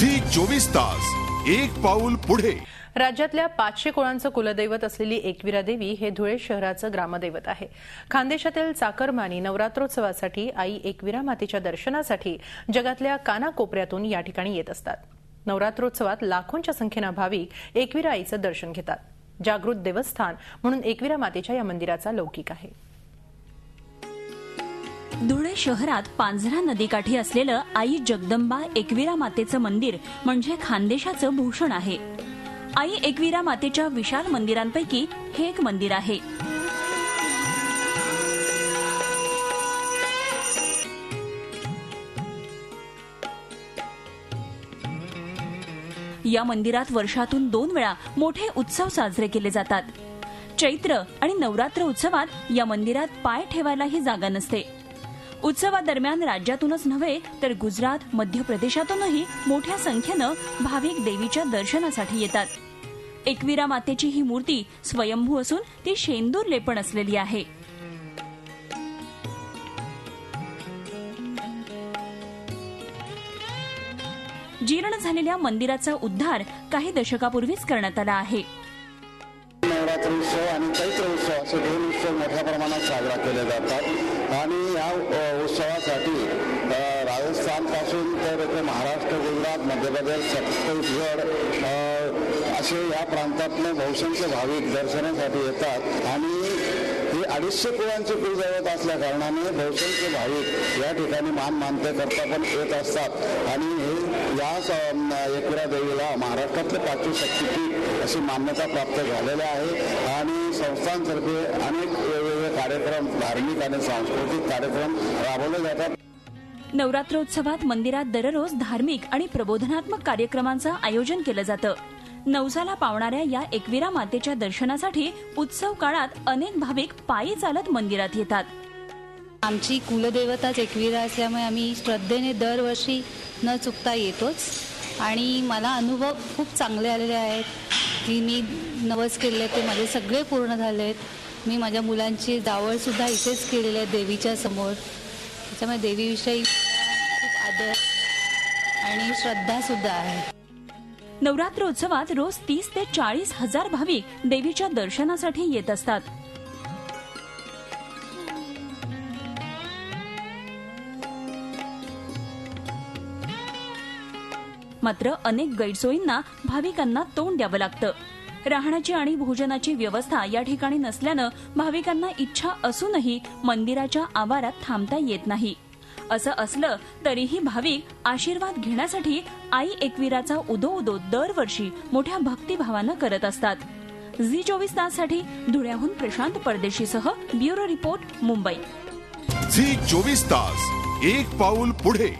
Zee 24 तास एक पाऊल पुढे। राज्यातल्या 500 कुळांचं कुलदैवत असलेली एकविरा देवी हे धुळे शहराचं ग्रामदैवत आहे। खानदेशातील चाकरमानी नवरात्रोत्सवासाठी आई एकविरा मातेच्या दर्शनासाठी जगातल्या कानाकोपऱ्यातून या ठिकाणी येत असतात। नवरात्रोत्सवात लाखोंच्या संख्येनं भाविक एकविरा आईचं दर्शन घेतात। जागृत देवस्थान म्हणून एकविरा मातेच्या या मंदिराचा लौकिक आहे। धुळे शहरात पांझरा नदीकाठी असलेलं आई जगदंबा एकविरा मातेचं मंदिर म्हणजे खानदेशाचं भूषण आहे। आई एकविरा मातेच्या विशाल मंदिरांपैकी हे एक मंदिर आहे। या मंदिरात वर्षातून 2 वेळा मोठे उत्सव साजरे केले जातात। चैत्र आणि नवरात्र उत्सवात या मंदिरात पाय ठेवायलाही जागा नसते। उत्सवादरम्यान राज्यातूनच नव्हे तर गुजरात, मध्य प्रदेशातूनही मोठ्या संख्येनं भाविक देवीच्या दर्शनासाठी येतात। एकविरा मातेची ही मूर्ती स्वयंभू असून ती शेंदूर लेपण असलेली आहे। जीर्ण झालेल्या मंदिराचा उद्धार काही दशकापूर्वीच करण्यात आला आहे। नवरात्र उत्सव आणि चैत्र उत्सव असे 2 उत्सव मोठ्या प्रमाणात साजरा केले जातात आणि या उत्सवासाठी राजस्थान पासून तर महाराष्ट्र, गुजरात, मध्य प्रदेश, छत्तीसगड असे या प्रांतातले बहुसंख्य भाविक दर्शनासाठी येतात आणि हे 250 कुळांचे कुलदैवत असल्या कारणाने बहुसंख्य भाविक या ठिकाणी मानते करता पण येत असतात आणि याच एकविरा देवीला महाराष्ट्रातले 5वे शक्तीपीठ अशी मान्यता प्राप्त झालेली आहे आणि संस्थांतर्फे अनेक वेगवेगळे कार्यक्रम, धार्मिक आणि सांस्कृतिक कार्यक्रम राबवले जातात। नवरात्रोत्सवात मंदिरात दररोज धार्मिक आणि प्रबोधनात्मक कार्यक्रमांचं आयोजन केलं जातं। नवसाला पावणाऱ्या या एकविरा मातेच्या दर्शनासाठी उत्सव काळात अनेक भाविक पायी चालत मंदिरात येतात। आमची कुलदेवताच एकविरा असल्यामुळे आम्ही श्रद्धेने दरवर्षी न चुकता येतोच आणि मला अनुभव खूप चांगले आलेले आहेत की मी नवस केले ते माझे सगळे पूर्ण झाले आहेत। मी माझ्या मुलांची जावळ सुद्धा इथेच केलेली आहे देवीच्या समोर। त्याच्यामुळे देवीविषयी खूप आदर आणि श्रद्धा सुद्धा आहे। नवरात्रोत्सवात रोज 30 ते 40 हजार भाविक देवीच्या दर्शनासाठी येत असतात। मात्र अनेक गैरसोयींना भाविकांना तोंड द्यावं लागतं। राहण्याची आणि भोजनाची व्यवस्था या ठिकाणी नसल्यानं भाविकांना इच्छा असूनही मंदिराच्या आवारात थांबता येत नाही। असं असलं तरीही भाविक आशीर्वाद घेण्यासाठी आई एकविराचा उदो दरवर्षी मोठ्या भक्तिभावानं करत असतात। झी 24 ताससाठी धुळ्याहून प्रशांत परदेशीसह ब्युरो रिपोर्ट, मुंबई। झी 24 तास एक पाऊल पुढे।